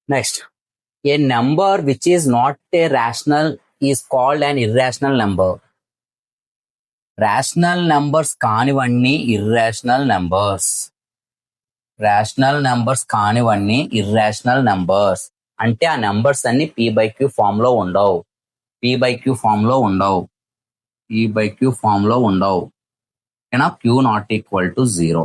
Next, a number which is not a rational is called an irrational number. Rational numbers కానివన్నీ irrational numbers. Rational numbers కానివన్నీ irrational numbers. అంటే ఆ numbers అన్ని p/q form లో ఉండవు. p/q form లో ఉండవు. p/q ఫామ్ లో ఉండవు. q not equal to 0.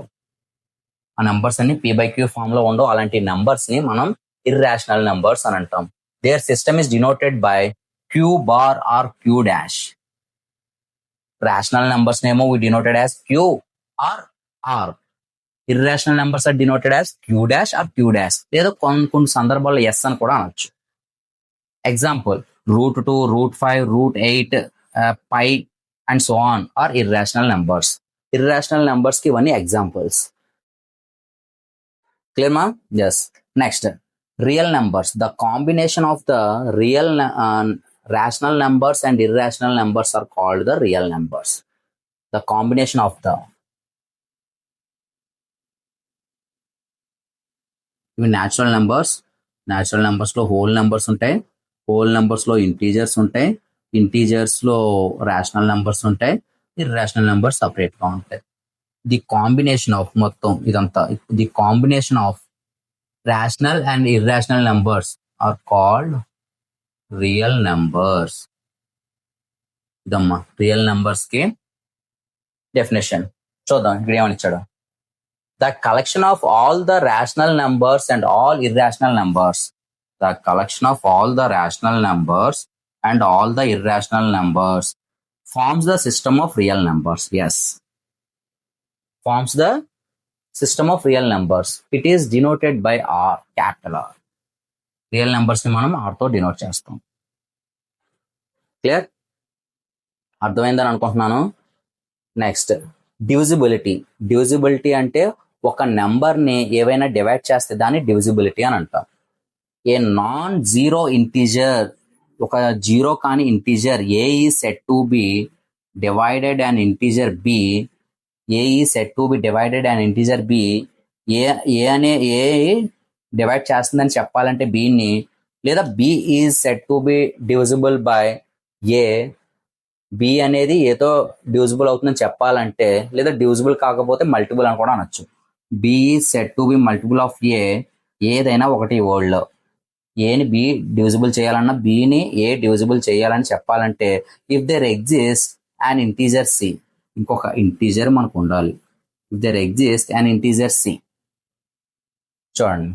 ఆ నంబర్స్ అన్ని p/q ఫామ్ లో ఉండవు. అలాంటి నంబర్స్ ని మనం ఇర్రేషనల్ నంబర్స్ అని అంటాం. Their system is denoted by q bar or q dash. Rational numbers నేమో we denoted as q or r. Irrational numbers are denoted as q dash or q dash. లేదా కొన్ని సందర్భాల్లో s అని కూడా అనొచ్చు. Example √2, √5, √8, pi and so on are irrational numbers. Irrational numbers కి ఇవన్నీ examples. Clear మా? yes. Next, real numbers. The combination of the real rational numbers and irrational numbers are called the real numbers. The combination of the ఇవి natural numbers లో whole numbers ఉంటాయి, whole numbers లో integers ఉంటాయి, integers లో rational numbers ఉంటాయి, irrational numbers separate గా ఉంటాయి. The combination of మొత్తం ఇదంతా, the combination of rational and irrational numbers are called real numbers. ఇదమ్మా రియల్ నంబర్స్ కి డెఫినేషన్. చూద్దాం ఇక్కడ ఏమని ఇచ్చాడు. The collection of all the rational numbers and all irrational numbers. The collection of all the rational numbers and all the irrational numbers forms the system of real numbers. Yes. Forms the system of real numbers. It is denoted by R, capital R. Real numbers ని మనం R తో denote చేస్తాం. Clear? అర్థమైందని అనుకుంటున్నాను. Next, divisibility. Divisibility అంటే ఒక number ని ఏవైనా డివైడ్ చేస్తే దాన్ని డివిజిబిలిటీ అని అంటాం. ఏ నాన్ జీరో ఇంటీజర్, ఒక జీరో కాని integer a is set to be divided and integer b, a is set to be divided and integer b, a divide చేస్తుందని చెప్పాలంటే బిని, లేదా b is set to be divisible by a, b అనేది ఏతో divisible అవుతుందని చెప్పాలంటే, లేదా divisible కాకపోతే మల్టిపుల్ అని కూడా అనొచ్చు. B is set to be multiple of A, ఏదైనా ఒకటి వరల్డ్ లో. ఏని బి డివిజిబుల్ చేయాలన్నా, బిని ఏ డివిజిబుల్ చేయాలని చెప్పాలంటే if there exist and integer c, ఇంకొక ఇంటీజర్ మనకు ఉండాలి. If there exist and integer c. చూడండి,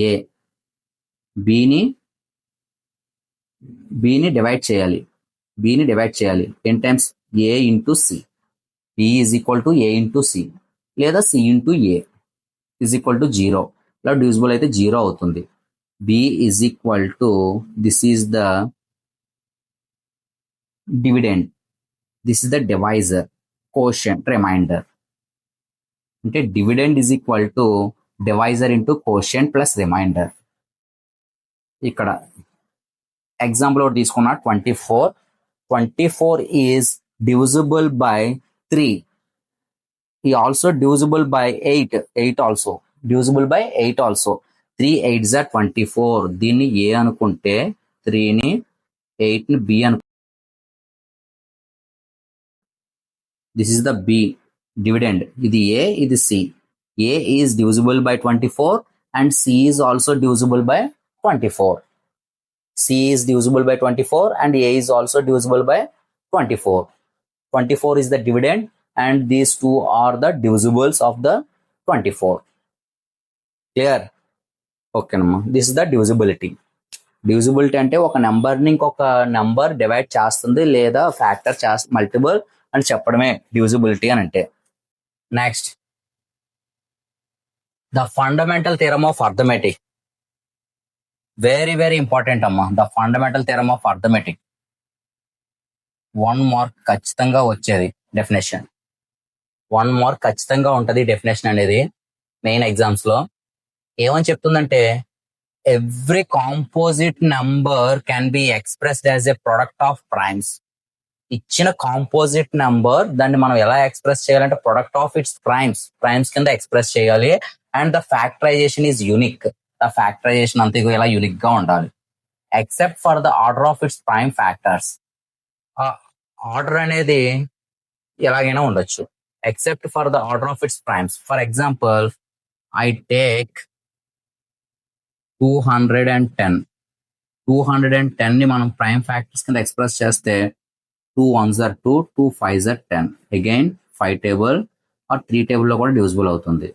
ఏ బిని డివైడ్ చేయాలి, బిని డివైడ్ చేయాలి 10 times A into C. B is equal to A into C, లేదా C into A is equal to 0. ఇలా divisible అయితే 0 అవుతుంది. B is equal to, this is the dividend, this is the divisor, quotient, remainder. అంటే dividend is equal to divisor into quotient plus remainder. ఇక్కడ example ఒకటి తీసుకున్నా, 24. 24 is divisible by 3. He also divisible by 8. 8 also. Divisible by 8 also. 3 8s are 24. దీన్ని A అనుకుంటే 3ని 8ని B అనుకుంటే, this is the B dividend. ఇది A, ఇది C. A is divisible by 24 and C is also divisible by 24. C is divisible by 24 and A is also divisible by 24. 24 is the dividend and these two are the divisibles of the 24. Clear? Okay namma, this is the divisibility. Divisibility అంటే ఒక number ని ఇంకొక number divide చేస్తుంది లేదా factor చేస్తుంది, multiple అని చెప్పడమే divisibility అని అంటే. Next, the fundamental theorem of arithmetic. Very very important అమ్మా, the fundamental theorem of arithmetic. 1 mark ఖచ్చితంగా వచ్చేది డెఫినేషన్. 1 మార్క్ ఖచ్చితంగా ఉంటది డెఫినేషన్ అనేది మెయిన్ ఎగ్జామ్స్ లో. ఏమని చెప్తుందంటే, every composite number can be expressed as a product of primes. ఇచ్చిన కాంపోజిట్ నంబర్ దాన్ని మనం ఎలా ఎక్స్ప్రెస్ చేయాలంటే ప్రొడక్ట్ ఆఫ్ ఇట్స్ ప్రైమ్స్ కింద ఎక్స్ప్రెస్ చేయాలి. And the factorization is unique. The factorization అంతా ఇగో ఇలా యూనిక్ గా ఉండాలి. Except for the order of its prime factors. ఆ ఆర్డర్ అనేది ఎలాగైనా ఉండొచ్చు. Except for the order of its primes. For example, I take 210. 210 ని మనం ప్రైమ్ ఫ్యాక్టర్స్ కింద ఎక్స్ప్రెస్ చేస్తే 2 1s are 2, 2 5s are 10. Again 5 table or 3 table లో కూడా డివిజిబుల్ అవుతుంది.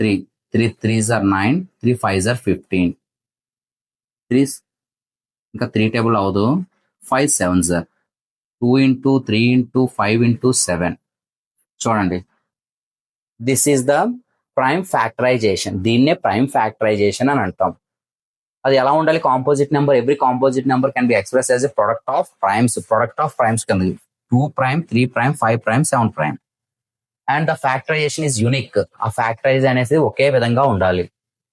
3 3 3s are 9, 3 5s are 15. 3 ఇంకా 3 టేబుల్ అవదు. 5 7s are 2 into 3 into 5 into 7. చూడండి, this is the prime factorization. దీన్నే ప్రైమ్ ఫ్యాక్టరైజేషన్ అని అంటాం. అది ఎలా ఉండాలి? Composite number. Every composite number can be express as a product of primes. Product of primes కింద 2 prime, 3 prime, 5 prime, 7 prime. And the factorization is unique. ఆ factorize అనేది ఒకే విధంగా ఉండాలి.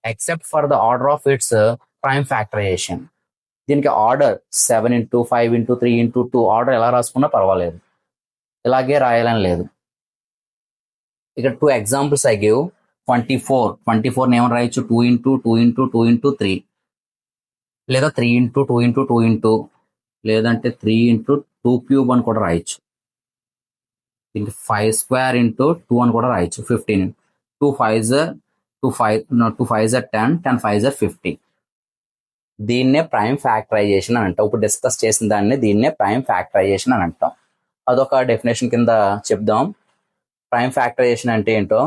Except for the order of its prime factorization. దీనికి order 7 into 5 into 3 into 2 order ఎలా రాసుకున్నా పర్వాలేదు, ఇలాగే రాయాలని లేదు. ఇక్కడ 2 ఎగ్జాంపుల్స్ ఐ గివ్. 24 ఏమని రాయొచ్చు? 2 into 2 into 2 into 3, లేదా 3 into 2 into 2 into, లేదంటే 3 into 2 cube అని కూడా రాయొచ్చు. దీనికి 5 square into 2 అని కూడా రాయొచ్చు. 15. 2 5s are 10, 10 5s are 50. దీన్నే ప్రైమ్ ఫ్యాక్టరైజేషన్ అని అంటాం. ఇప్పుడు డిస్కస్ చేసిన దాన్ని దీన్నే ప్రైమ్ ఫ్యాక్టరైజేషన్ అని అంటాం. అదొక డెఫినేషన్ కింద చెప్దాం. ప్రైమ్ ఫ్యాక్టరైజేషన్ అంటే ఏంటో,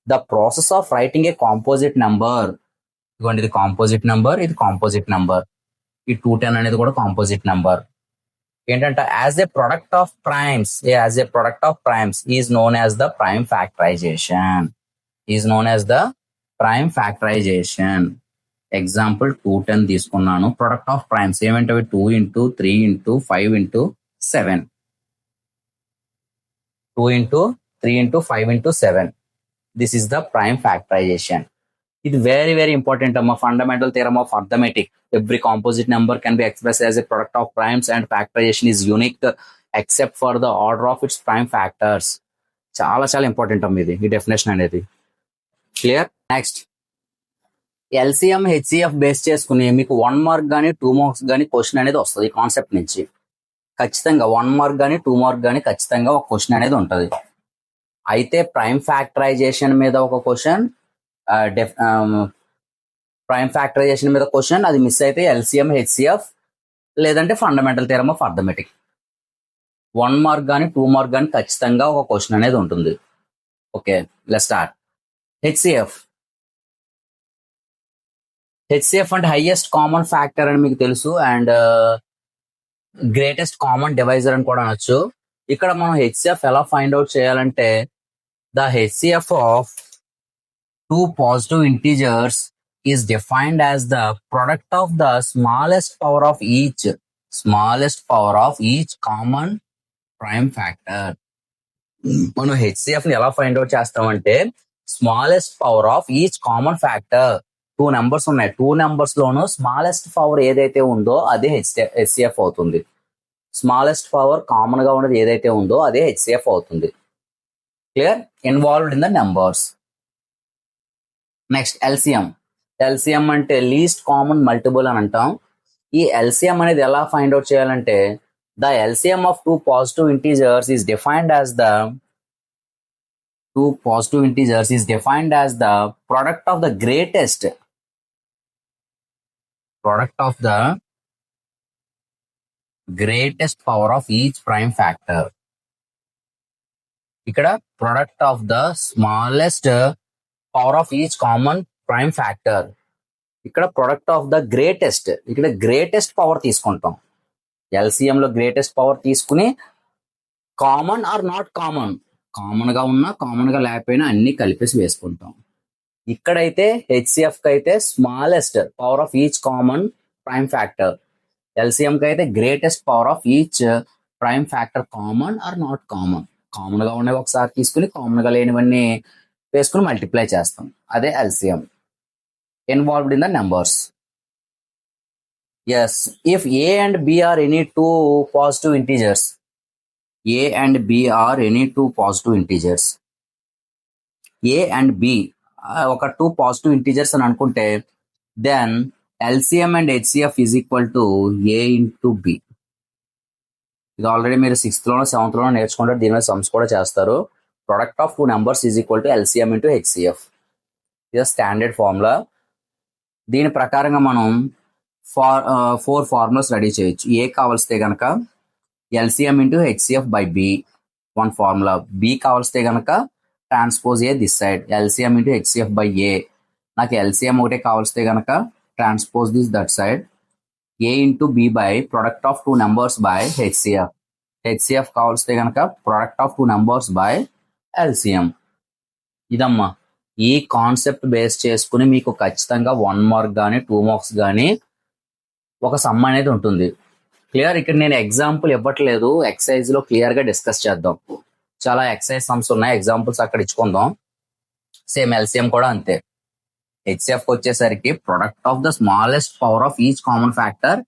the process of writing a composite number. ఇదిగోండి, ఇది కాంపోజిట్ నెంబర్, ఇది కాంపోజిట్ నెంబర్. ఈ 210 అనేది కూడా కాంపోజిట్ నెంబర్. ఏంటంటే as a product of primes, is known as the prime factorisation. Example 210 తీసుకున్నాను. ప్రొడక్ట్ ఆఫ్ ప్రైమ్స్ ఏమంటే 2 into 3 into 5 into 7. 2 into 3 into 5 into 7. This is the prime factorisation. ఇది very very important అమ్మా. Fundamental theorem of arithmetic. Every composite number can be express as a product of primes and factorisation is unique except for the order of its prime factors. చాలా చాలా important అమ్మ ఇది, ఈ definition అనేది. Clear? Next, LCM HCF base చేసుకుని మీకు 1 mark కానీ 2 marks కానీ క్వశ్చన్ అనేది వస్తుంది. ఈ కాన్సెప్ట్ నుంచి ఖచ్చితంగా 1 మార్క్ కానీ 2 మార్క్ కానీ ఖచ్చితంగా ఒక క్వశ్చన్ అనేది ఉంటుంది. అయితే ప్రైమ్ ఫ్యాక్టరైజేషన్ మీద ఒక క్వశ్చన్, అది మిస్ అయితే ఎల్సిఎం హెచ్సిఎఫ్ లేదంటే fundamental theorem of arithmetic. 1 mark కానీ 2 మార్క్ కానీ ఖచ్చితంగా ఒక క్వశ్చన్ అనేది ఉంటుంది. Okay, let's start. హెచ్సిఎఫ్ అంటే హైయెస్ట్ కామన్ ఫ్యాక్టర్ అని మీకు తెలుసు, అండ్ గ్రేటెస్ట్ కామన్ డివైజర్ అని కూడా అనొచ్చు. ఇక్కడ మనం హెచ్సిఎఫ్ ఎలా ఫైండ్ అవుట్ చేయాలంటే, the HCF of 2 positive integers is defined as the product of the smallest power of each common prime factor. మనం హెచ్సిఎఫ్ ని ఎలా ఫైండ్ అవుట్ చేస్తామంటే, smallest power of each common factor. 2 numbers ఉన్నాయి. 2 numbers లోనూ smallest power ఏదైతే ఉందో అదే HCF అవుతుంది. స్మాలెస్ట్ పవర్ కామన్ గా ఉన్నది ఏదైతే ఉందో అదే హెచ్సిఎఫ్ అవుతుంది. Clear? Involved in the numbers. Next, LCM అంటే లీస్ట్ కామన్ మల్టిపుల్ అని అంటాం. ఈ ఎల్సిఎం అనేది ఎలా ఫైండ్ అవుట్ చేయాలంటే, the LCM of 2 positive integers is defined as the product of the greatest power of each prime factor. ఇక్కడ product of the smallest power of each common prime factor. ఇక్కడ product of the greatest, ఇక్కడ greatest power తీసుకుంటాం. LCM లో greatest power తీసుకుని common are not common, common గా ఉన్నా common గా లేకపోయినా అన్ని కలిపేసి వేసుకుంటాం. ఇక్కడైతే హెచ్సిఎఫ్ కి అయితే smallest power of each common prime factor, LCM కి అయితే greatest power of each prime factor common are not common. Common గా ఉన్నవి ఒకసారి తీసుకుని కామన్ గా లేనివన్నీ వేసుకుని మల్టిప్లై చేస్తాం. అదే LCM. Involved in the numbers. Yes, if A and B are any 2 positive integers, A and B are any 2 positive integers. A and B ఒక 2 positive integers అని అనుకుంటే, then LCM and HCF is equal to A into B. ఇది already మీరు 6th లోనో 7th లోనో నేర్చుకుంటారు, దీని మీద సమ్స్ కూడా చేస్తారు. Product of two numbers is equal to LCM into HCF. ఇది స్టాండర్డ్ ఫార్ములా. దీని ప్రకారంగా మనం 4 ఫార్ములాస్ రెడీ చేయొచ్చు. ఏ కావాల్స్తే కనుక LCM into HCF by B, 1 formula. B కావాల్స్తే కనుక transpose A this side, LCM into HCF by A. నాకు ఎల్సిఎం ఒకటే కావాల్స్తే కనుక transpose this that side, A into B by product of two numbers by HCF. HCF కావాల్స్తే కనుక product of two numbers by LCM. ఇదమ్మా, ఈ concept base చేసుకుని మీకు ఖచ్చితంగా 1 మార్క్ కానీ 2 మార్క్స్ కానీ ఒక సమ్ అనేది ఉంటుంది. క్లియర్? ఇక్కడ నేను ఎగ్జాంపుల్ ఇవ్వట్లేదు, ఎక్సైజ్ లో క్లియర్ గా డిస్కస్ చేద్దాం. చాలా ఎక్సైజ్ సమ్స్ ఉన్నాయి, ఎగ్జాంపుల్స్ అక్కడ ఇచ్చుకుందాం. సేమ్ ఎల్సిఎం కూడా అంతే. హెచ్సిఎఫ్ వచ్చేసరికి product of the smallest power of each common factor,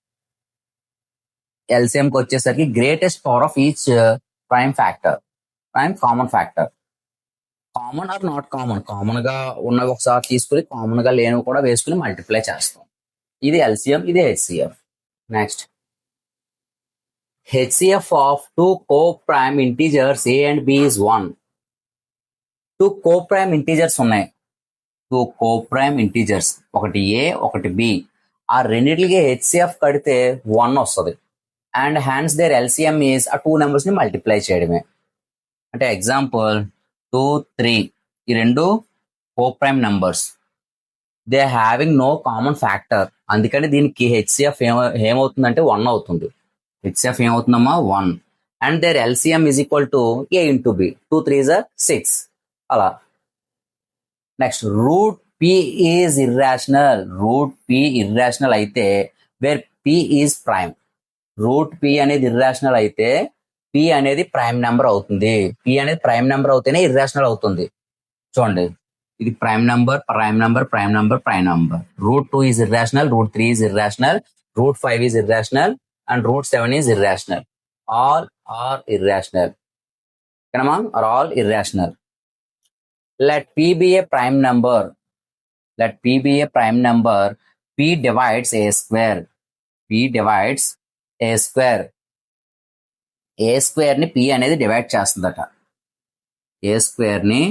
LCM కి వచ్చేసరికి greatest power of each prime factor, prime common factor. Common are not common, common గా ఉన్నవి ఒకసారి తీసుకుని కామన్ గా లేనివి కూడా వేసుకుని మల్టిప్లై చేస్తాం. ఇది ఎల్సిఎం, ఇది HCF. Next, HCF of two coprime integers A and B is 1. 2 coprime integers ఉన్నాయి. 2 కో-ప్రైమ్ ఇంటీజర్స్, ఒకటి ఏ ఒకటి బి. ఆ రెండింటికి హెచ్సిఎఫ్ కడితే 1 వస్తుంది. అండ్ హ్యాన్స్ దేర్ ఎల్సిఎం ఈజ్ ఆ 2 నెంబర్స్ ని మల్టిప్లై చేయడమే. అంటే ఎగ్జాంపుల్ 2, 3, ఈ రెండు coprime numbers, they having no common factor. అందుకని దీనికి హెచ్సిఎఫ్ ఏమవుతుందంటే 1 అవుతుంది. హెచ్సిఎఫ్ ఏమవుతుందమ్మా 1. And there LCM is equal to A into B. 2 3s are 6 అలా. Next, root P is irrational. Root P irrational అయితే where P is prime. Root P అనేది irrational అయితే P అనేది ప్రైమ్ నెంబర్ అవుతుంది. P అనేది prime number అవుతేనే irrational అవుతుంది. చూడండి, ఇది prime number, prime number, prime number, prime number. Root 2 is irrational, root 3 is irrational, root 5 is irrational and root 7 is irrational. All are irrational. Come on, are all irrational. Let P be a prime number. Let P be a prime number. P divides a square. P divides a square. A square ni P అనేది divide చేస్తుందట. A square ని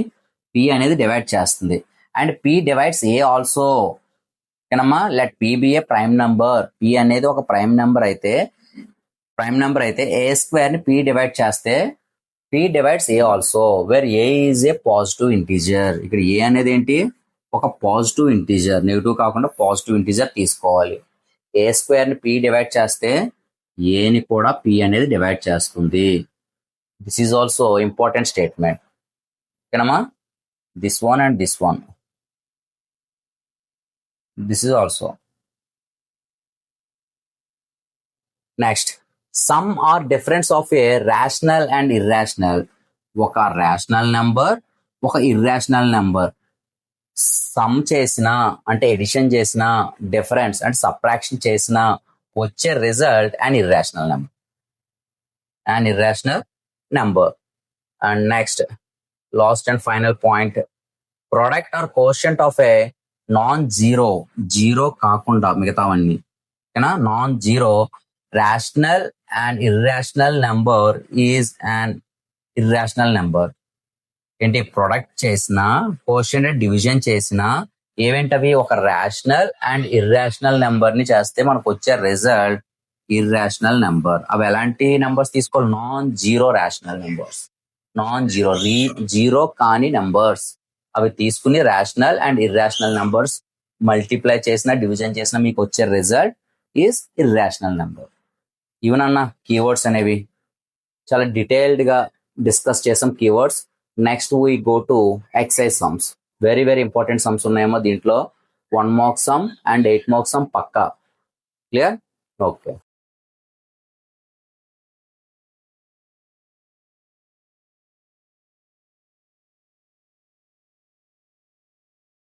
P అనేది divide చేస్తుంది. And P divides A also. ఓకేనమ్మా, let P be a prime number. P అనేది ఒక prime number అయితే A square ని పి డివైడ్ చేస్తే P divides A also, where A is a positive integer. ఇక్కడ ఏ అనేది ఏంటి, ఒక పాజిటివ్ ఇంటీజర్, నెగిటివ్ కాకుండా పాజిటివ్ ఇంటీజర్ తీసుకోవాలి. ఏ స్క్వేర్ ని పి డివైడ్ చేస్తే ఏని కూడా పి అనేది డివైడ్ చేస్తుంది. This is also important statement. ఓకేనమ్మా, this one and this one. This is also. Next, sum or difference of a rational and irrational. ఒక rational number, ఒక irrational number. సమ్ చేసినా అంటే ఎడిషన్ చేసినా, డిఫరెన్స్ అంటే subtraction చేసినా వచ్చే result an irrational number. An irrational number. And next, last and final point, product or quotient of a non-zero, zero కాకుండా మిగతావన్నీ, ఓకేనా, non-zero rational and irrational number is an irrational number. ఏంటి, product చేసినా, quotient division చేసినా, ఏవేంటవి, ఒక rational and irrational number ని చేస్తే మనకు వచ్చే రిజల్ట్ ఇర్రాషనల్ నెంబర్. అవి ఎలాంటి నెంబర్స్ తీసుకోవాలి, non-zero rational numbers, non-zero zero కాని నెంబర్స్. అవి తీసుకుని rational and irrational numbers multiply చేసిన, డివిజన్ చేసిన మీకు వచ్చే రిజల్ట్ ఈజ్ ఇర్రాషనల్ నెంబర్. ఇవనన్నా కీవర్డ్స్ అనేవి చాలా డీటెయిల్డ్ గా డిస్కస్ చేసాం keywords. Next we go to exercise sums. Very very important sums ఉన్నాయేమో దీంట్లో. 1 mark sum and 8 mark sum పక్కా. క్లియర్? ఓకే.